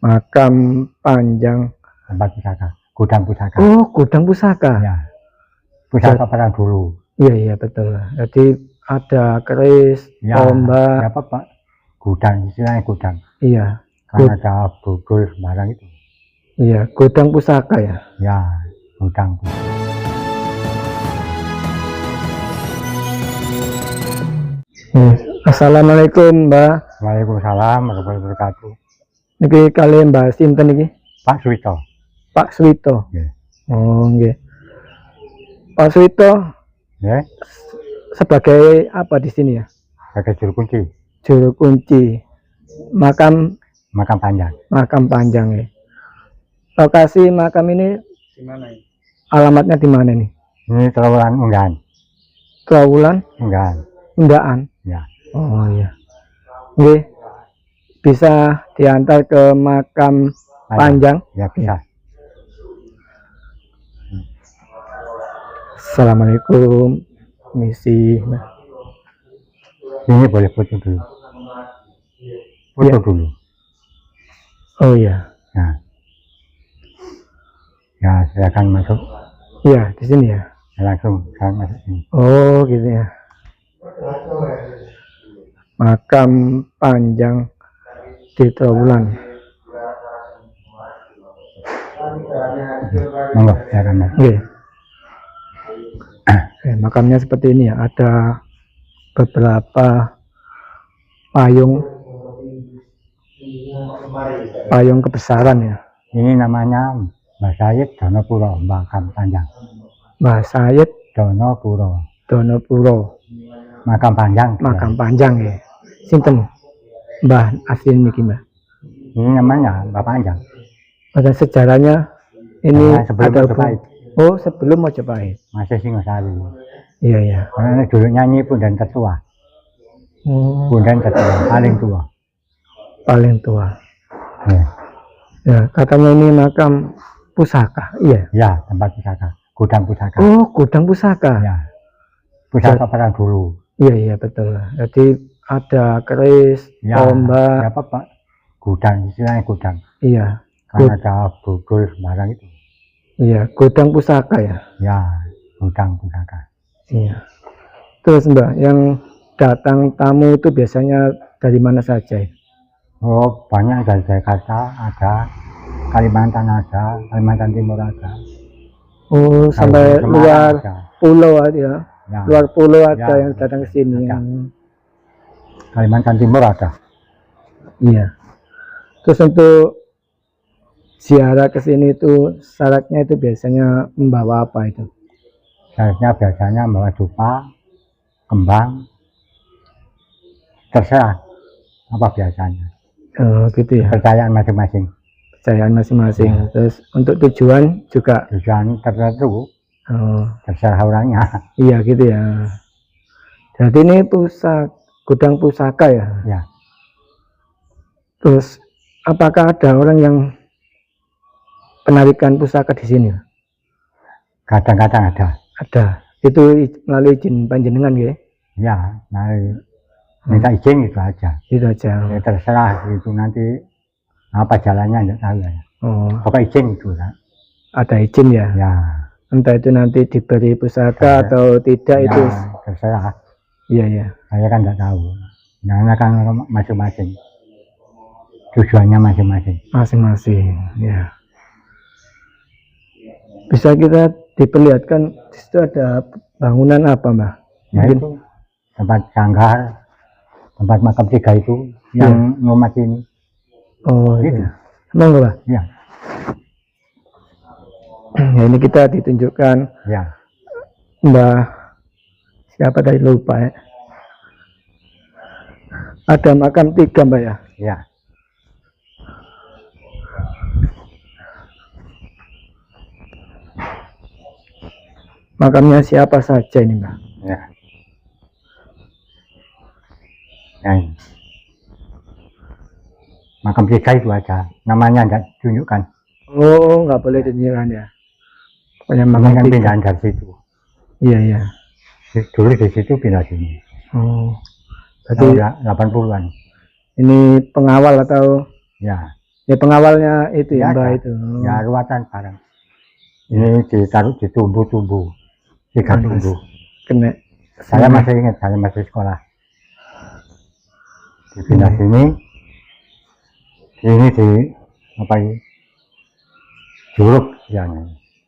Makam Panjang. Tempat pusaka, gudang pusaka. Oh, gudang pusaka. Ya, pusaka perang dulu. Iya, iya betul. Jadi ada keris, Ya, tombak. ya apa Pak? Gudang, istilahnya gudang. Iya. Karena ada budul barang itu. Iya, gudang pusaka ya. Ya, gudang. Assalamualaikum Mbak. Waalaikumsalam warahmatullahi wabarakatuh. Niki kalian Mbak sinten niki? Pak Suwito. Pak Suwito. Nggih. Oh, nggih. Pak Suwito Nggih. sebagai apa di sini ya? Sebagai juru kunci. Juru kunci. Makam Panjang. Makam Panjang ya. Lokasi makam ini Di mana ini? alamatnya di mana nih? Ini Trawulan Unggahan. Trawulan Unggahan. Undaan. Ya. Oh iya. Nggih. Bisa diantar ke makam Panjang? Ya bisa. Assalamualaikum. Misi. Ini boleh foto dulu. Foto Ya. dulu. Oh iya. Nah. Ya, silakan masuk. Iya, di sini ya. Langsung saya masuk sini. Oh, gitu ya. Makam Panjang di Trawulan. Monggo, silakan masuk. Oke. Makamnya seperti ini ya. Ada beberapa payung kebesaran ya. Ini namanya Mbah Said Donopuro, makam Panjang. Mbah Said Donopuro, Donopuro, makam Panjang. makam Panjang ya. Sinten Mbah asli niki Mbah? Ini namanya Mbah Panjang. Pada sejarahnya ini sebelum ada Majapahit. Oh, sebelum Majapahit. Masih Singosari. Iya, iya. Karena dulu nyanyi Pundan Tertua. Pundan Tertua, paling tua. Paling tua. Ya. Ya, katanya ini makam pusaka. Iya. Ya, tempat pusaka, gudang pusaka. Oh, gudang pusaka. Ya. Pusaka perang dulu. Iya, iya betul. Jadi ada keris, Ya, tombak. ya apa Pak? Gudang, istilahnya gudang. Iya. Karena ada budul barang itu. Iya, gudang pusaka ya. Ya, gudang pusaka. Iya. Terus Mbak, yang datang tamu itu biasanya dari mana saja? Oh, banyak dari Jakarta ada, Kalimantan ada, Kalimantan Timur ada. Oh, sampai Semarang luar ada. pulau ya. Ya. Luar pulau ada Ya, yang datang ke sini. ada. Kalimantan Timur ada. Iya. Terus untuk ziarah ke sini itu syaratnya itu biasanya membawa apa itu? Seharusnya biasanya membawa dupa, kembang, terserah apa biasanya. Oh, gitu ya. Kepercayaan masing-masing. Kepercayaan masing-masing. Ya. Terus untuk tujuan juga. Tujuan tertentu Oh, terserah orangnya. iya gitu ya. Jadi ini gudang pusaka ya. Ya. Terus apakah ada orang yang penarikan pusaka di sini? Kadang-kadang ada. Ada. Itu melalui izin panjenengan ya? Ya, mari minta izin itu aja. Itu aja. Ya, terserah itu nanti apa jalannya enggak tahu ya. Oh, Pokoknya izin itu kan. ada izin ya? Ya. Entah itu nanti diberi pusaka atau tidak Ya, itu. terserah. Iya, iya. Saya kan enggak tahu. Nah, kan masing-masing. Tujuannya masing-masing. Masing-masing, ya. Bisa kita diperlihatkan di situ ada bangunan apa, Mbak? Ya itu tempat sanggar, tempat makam tiga itu yang nomor ini. Oh, Gitu. iya. Emang Mbak? Ya. Ya, ini kita ditunjukkan Ya. Mbak siapa tadi lupa ya. Ada makam tiga Mbak ya. Ya. Makamnya siapa saja ini Mbak? Ya. Nah, makam tiga itu aja. Namanya enggak tunjukkan. Oh, nggak boleh ditunjukkan ya. Pokoknya makam Kan tiga. pindahan dari situ. Iya, iya. Dulu di situ pindah sini. Oh. Tahun Berarti 80-an. Ini pengawal atau Ya, ya pengawalnya itu ya, ya, Mbah ada. itu. Ya ruatan barang. Ini ditaruh di tumbuh-tumbuh, 3 Pantes. tumbuh. Kena. Saya masih ingat, saya masih sekolah. Dipindah Hmm. sini di apa ini? Juruk yang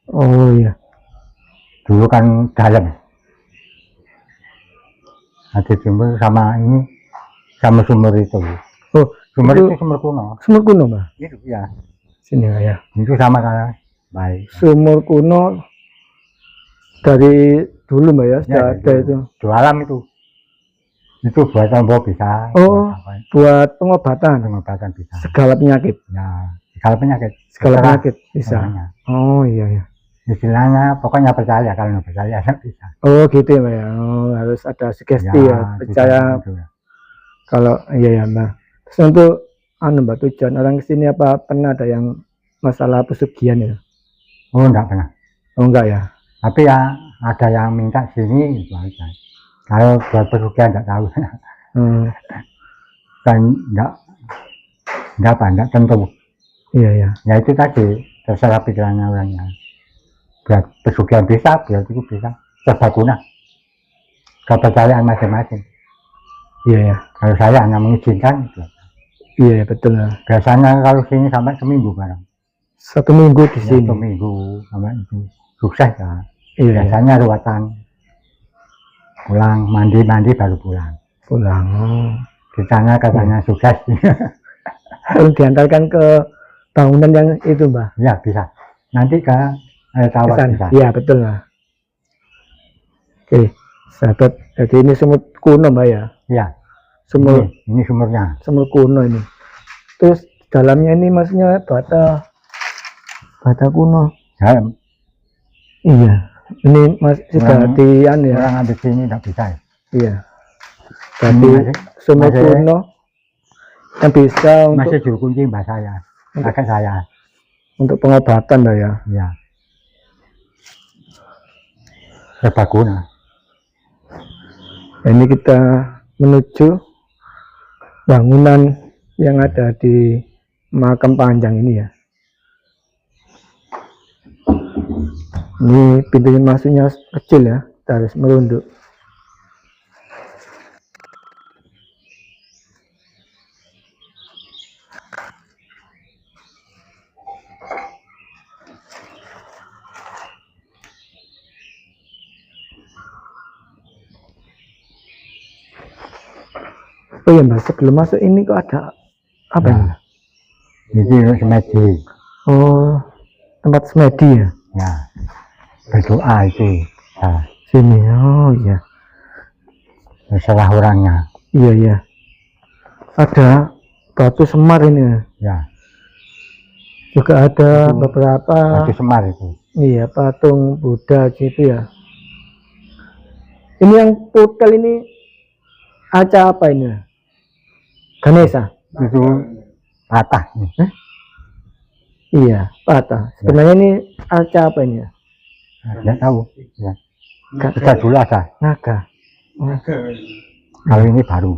Oh iya. dulu kan dalam. Ada timur sama ini sama sumur itu. Oh, Sumur itu itu sumur kuno. sumur kuno, Mbah. Itu ya. Sini ya. Itu sama kan baik. Sumur kuno dari dulu, Mbak ya, sudah Ya, ada itu. Jualan itu. Itu buat tombol bisa. Oh, buat apa, buat pengobatan pengobatan bisa. segala penyakit. Ya, segala penyakit. Segala Terserah penyakit bisa. orangnya. Oh iya ya. Istilahnya pokoknya percaya, kalau nggak percaya nggak bisa. Oh gitu ya, Mbak ya. Oh, harus ada sugesti ya, percaya gitu ya. kalau iya ya, Mbak. Terus untuk Mbak, tujuan orang kesini apa pernah ada yang masalah pesugihan ya? Oh enggak pernah. Oh enggak ya. Tapi ya ada yang minta sini itu aja. Kalau buat pesugihan enggak tahu. Hmm, Kan enggak tentu. iya ya. Ya itu tadi terserah pikirannya orangnya. Buat pesugihan bisa, buat itu bisa. Serbaguna. Kepercayaan masing-masing. Iya ya. Kalau saya hanya mengizinkan itu. Iya ya, betul lah. Biasanya kalau sini sampai seminggu barang. 1 minggu di Ya, sini. 1 minggu sampai itu sukses ya. Iya ya. Biasanya ruatan. Pulang mandi baru pulang. Pulang. Oh. Ditanya katanya sukses. Kalau diantarkan ke bangunan yang itu, Mbak. Ya bisa. Nanti ke tawar Kesan. bisa. Iya betul lah. Oke, sahabat. Jadi ini sumur kuno, Mbak ya. Iya. Sumur Ini sumurnya. sumur kuno ini. Terus dalamnya ini maksudnya bata kuno. Dalam. Iya. Ini sudah Orang- dian ya. Orang ambil sini tidak bisa. Iya. Jadi sumur masih- kuno yang bisa untuk Masih juru kunci mbak saya. Kakak saya. untuk pengobatan, Mbak ya. Iya. Serbaguna. Ini kita menuju bangunan yang ada di makam panjang ini ya. Ini pintu masuknya kecil ya, kita harus merunduk. Oh iya, Mbak, sebelum masuk ini kok ada apa Ya. ini? Ini semedi. Oh, tempat semedi ya. Ya. Berdoa itu. Nah, Sini. Oh iya. terserah orangnya. Iya iya. Ada batu semar ini ya. Ya. Juga ada beberapa Batu semar itu. iya patung Buddha gitu ya. Ini yang putih ini aca apa ini? Ganesha. Itu patah. Iya, patah. Sebenarnya ini aca apa ini ya? Tidak tahu. Ya. Gak Kita dulu ada. naga. Oh, Kalau ini baru.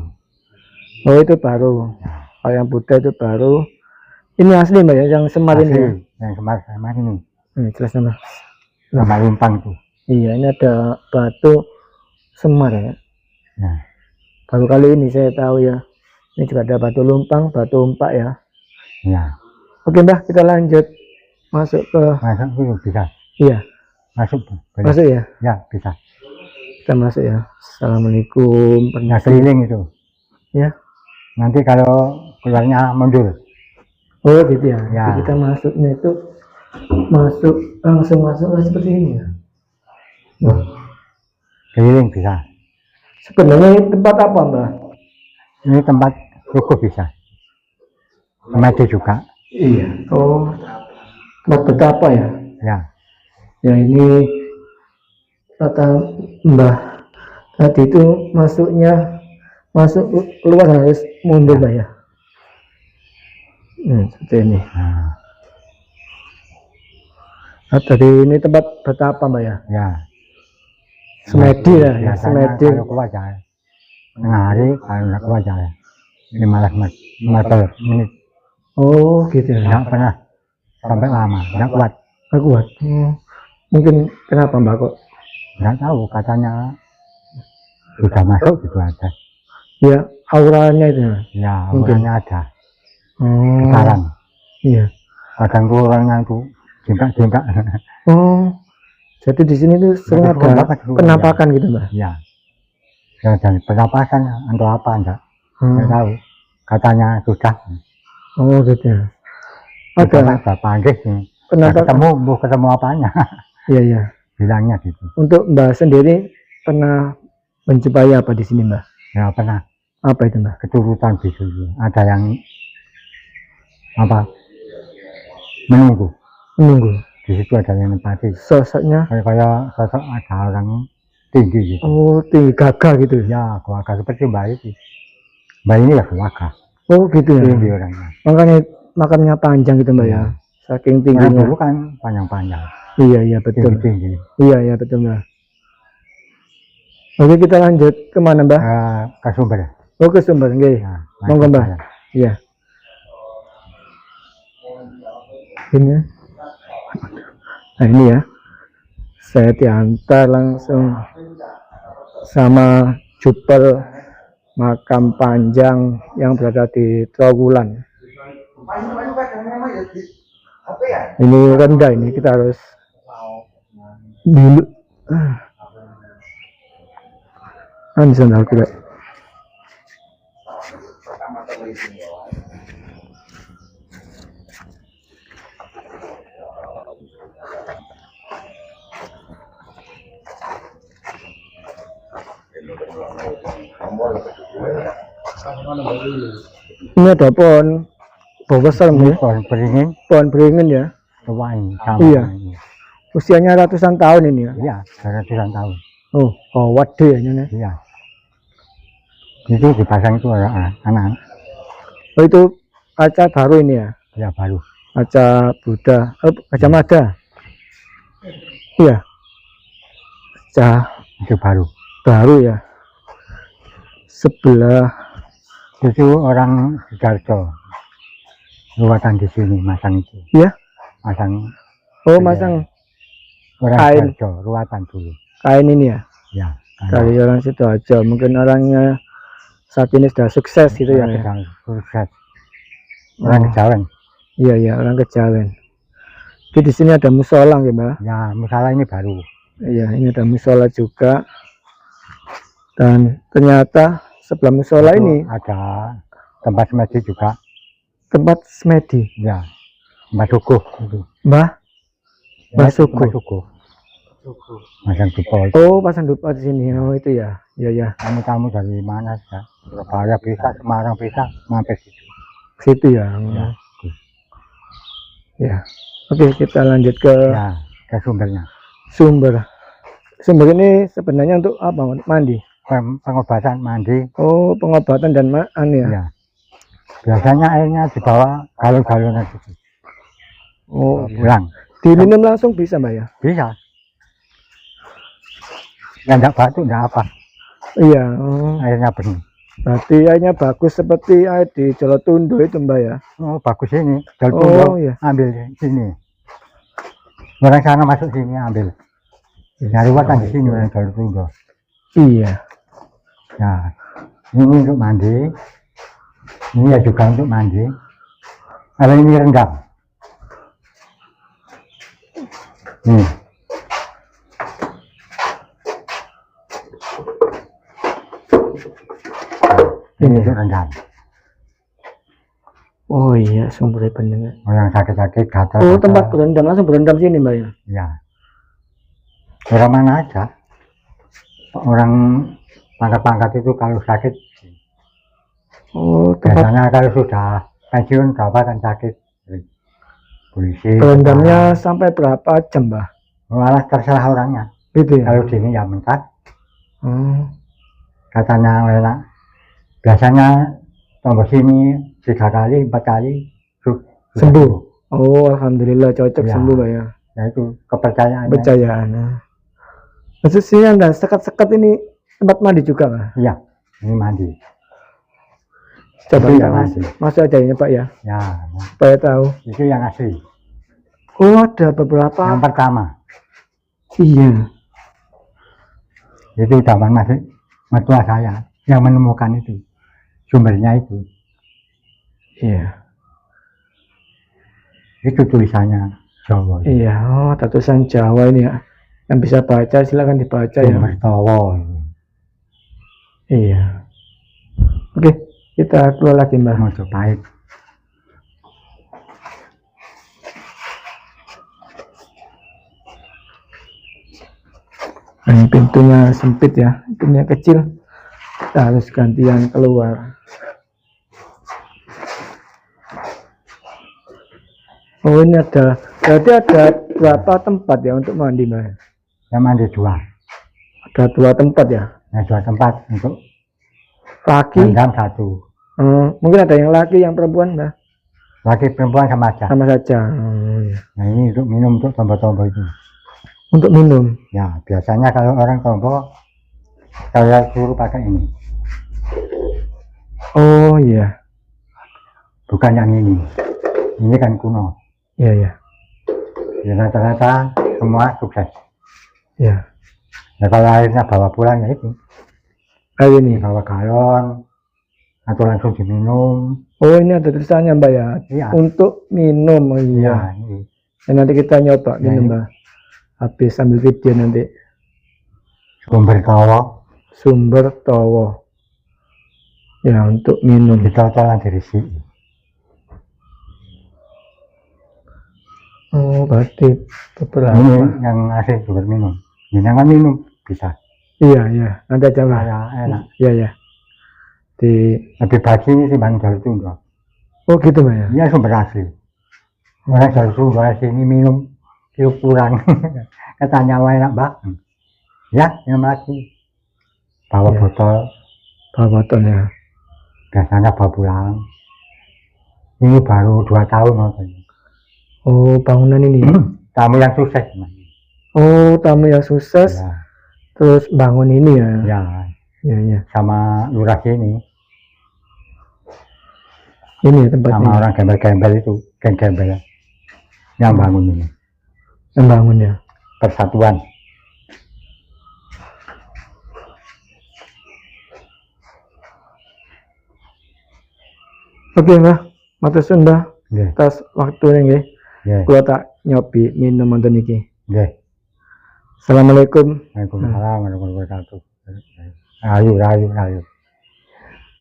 oh, itu baru. Kalau yang Buddha itu baru. Ini asli, Mbak ya, yang semar ini ya. Asli. Yang semar ini. Jelas nama. Sama lumpang tuh. Iya, ini ada batu semar ya. Ya. Baru kali ini saya tahu ya. Ini juga ada batu lumpang, batu umpak ya. Ya. Oke, Mbak, kita lanjut masuk ke Masuk itu bisa. iya, Masuk. Boleh. masuk ya. Ya bisa. Kita masuk ya. Assalamualaikum. Ya keliling itu. Ya. Nanti kalau keluarnya mundur. Oh, gitu ya. Ya. Jadi kita masuknya itu langsung masuk seperti ini ya. Nah, Keliling bisa. sebenarnya ini tempat apa, Mbak? Ini tempat rukuh bisa. Semedi juga. Iya. Oh, tempat betapa ya. Ya. Ya ini kata Mbah tadi itu masuk keluar harus mundur, Mbak ya. Seperti ini. Nah, Tadi ini tempat betapa, Mbak ya. ya. Semedi ya, Biasanya semedi. kalau keluar jalan. Tengah hari kalau nggak keluar jalan. meter menit. Oh, gitu ya. Nggak pernah sampai lama, nggak kuat. Nggak kuat. Mungkin kenapa Mbak kok? Nggak tahu, katanya sudah masuk gitu aja. Ya, auranya itu. Ya, Mungkin. orangnya ada. Oh, Sekarang, iya. kadang tuh orangnya itu jengkak-jengkak. Oh, jadi di sini tuh sering Berarti ada Mbak, penampakan gitu Mbak? Ya, ya dan penampakan atau apa enggak? Nggak Hmm. tahu. Katanya sudah. Oh, gitu ya. Ada Ada panggil nih. Nggak penampakan. mau ketemu apanya. Iya, iya. Bilangnya gitu. Untuk Mbak sendiri pernah menjumpai apa di sini Mbak? Ya pernah Apa itu Mbak? keturutan bisu. Ada yang apa? Menunggu. Menunggu. Di situ ada yang nempati. Sosoknya? Kayak sosok ada orang tinggi gitu. Oh, tinggi gagah gitu. Ya, keluarga seperti Mbak itu. Mbak ini ya keluarga. Oh, gitu ya. Tinggi orangnya. Makanya makamnya panjang gitu Mbak ya. Saking Orang tingginya. dulu kan panjang-panjang. Iya, iya betul. Tinggi-tinggi. Iya, iya betul Mbak. Oke, kita lanjut kemana Mbak? Ke Sumber. Oh, ke Sumber, nggih. Ya, Monggo Mbak. saya. Iya. Ini. Nah ini ya. Saya diantar langsung sama jupel makam panjang yang berada di Trowulan. Ini rendah, ini kita harus dulu. Ini sandal kuda. Ini ada pohon besar nih, Pohon beringin, pohon beringin ya. tua ini. Sama Iya. ini. Usianya ratusan tahun ini ya. Iya, ratusan tahun. Oh, waduh ya ini. Iya. Itu dipasang itu anak-anak. Oh itu kaca baru ini ya. Ya baru. Kaca Buddha, kaca Mada. Iya. Kaca Itu baru ya. Sebelah. Itu orang Sidoarjo. Ruatan di sini masang itu. Iya. Masang. Oh Iya. masang Orang kain. Sidoarjo, ruatan dulu. kain ini ya. Ya. Dari orang Sidoarjo. Mungkin orangnya saat ini sudah sukses gitu ya. Sukses. Orang Kejawen. Iya iya orang Kejawen. Jadi di sini ada musola ya Mbak. Ya, musola ini baru. Iya ini ada musola juga. Dan ternyata sebelah musola Itu ini ada tempat semedi juga. tempat semedi. Ya. Mbak Suguh itu. Mbah Ya, Suguh. Mbak Suguh. Masang jempol. Oh pasang dupa di sini. Oh itu ya. Iya ya. Kamu dari mana ya? Surabaya bisa, Semarang bisa, mampir situ. Situ ya. Ya. Ya. Oke kita lanjut ke Ya, ke sumbernya. sumber. Sumber ini sebenarnya untuk apa? Mandi. Pengobatan mandi. Oh pengobatan dan ya. Ya. Biasanya airnya dibawa galon-galonan gitu. Oh Pulang. diminum langsung bisa Mbak ya? Bisa. Ya enggak batuk, enggak apa. Iya. Oh. Airnya bening. Berarti airnya bagus seperti air di Jolotundo itu Mbak ya? Oh, bagus ini. Oh iya. Ambil sini. Orang sana masuk sini ambil. Nyari kan di sini orang Jolotundo. Iya. Ya. Ini untuk mandi. Ini ya juga untuk mandi. Kalau ini rendam. Nih. Ini untuk rendam. Oh iya sumber benar. Orang sakit-sakit gatal. Oh tempat berendam langsung berendam sini Mbak ya? Ya. Orang mana aja. Orang pangkat-pangkat itu kalau sakit. Oh tempat Biasanya kalau sudah pensiun kan sakit. Polisi. berendamnya sampai berapa jam Mbak? Malah terserah orangnya. Gitu ya? Kalau dingin ya mentak. Oh. Katanya enak. Biasanya tombol sini 3 kali 4 kali Sembuh. Oh alhamdulillah cocok Ya. sembuh Mbak ya. Ya itu kepercayaan. Kepercayaan. Maksud sini ada sekat-sekat ini tempat mandi juga Mbak? Iya, ini mandi. Coba Itu Pak, yang asli. masuk aja ini Pak ya, Ya, supaya tahu. itu yang asli. Oh ada beberapa. Yang pertama, Iya. itu zaman masih mertua saya yang menemukan itu. Sumbernya itu. Iya. Itu tulisannya Jawa. Iya. Oh tulisan Jawa ini ya. Yang bisa baca silakan dibaca ya. Sumber Jawa. Iya. Oke, kita keluar lagi Mbak. Mojopahit. Nah, ini pintunya sempit ya, pintunya kecil. Kita harus gantian keluar. Oh ini ada, berarti ada berapa tempat ya untuk mandi Mbak? Yang mandi dua. Ada 2 tempat ya? Yang dua tempat untuk Laki, rendam satu. mungkin ada yang laki, yang perempuan Mbak? Laki perempuan sama aja. Sama saja. Oh, iya. Nah ini untuk minum untuk tombol-tombol itu. Untuk minum. Ya biasanya kalau orang tombol saya suruh pakai ini. Oh iya, Bukan yang ini. Ini kan kuno. iya iya, Ya, rata-rata semua sukses. iya. Nah kalau akhirnya bawa pulang ya itu. Kayak ini. Bawa galon atau langsung diminum. Oh ini ada tulisannya Mbak ya, Iya. untuk minum. Oh, iya. Ya, ini. Dan nanti kita nyoba Ya, minum ini. Mbak. Habis sambil video nanti. Sumber Jawa. Sumber Towo. Ya untuk minum. Ditotolan dari si. Oh berarti beberapa. Ini yang asli sumber minum. Ini yang minum bisa. Iya iya. Nanti aja Mbak. Ya, enak. Iya iya. Di. Lebih bagi ini sih bang jalur tunggu. Oh gitu Mbak ya. Ini sumber asli. Orang jalur tunggu sini minum itu kurang. Katanya wah enak bak. Ya, minum lagi. Bawa Iya. botol. Bawa botolnya. Biasanya bawa pulang. Ini baru 2 tahun nonton. Oh bangunan ini. Ya? Tamu yang sukses. Mas. Oh tamu yang sukses. Ya, Terus bangun ini ya. ya, Iya iya. sama lurah sini. Ini ya tempatnya. Sama orang gembel-gembel itu. Gembel. Yang bangun ini. Yang bangun ya. Persatuan. Oke Mbak. Matur suwun Mbak. Nggih, Atas waktunya nggih. nggih, Kula tak nyobi minum wonten iki. nggih. Assalamualaikum. Waalaikumsalam warahmatullahi wabarakatuh. Rayu.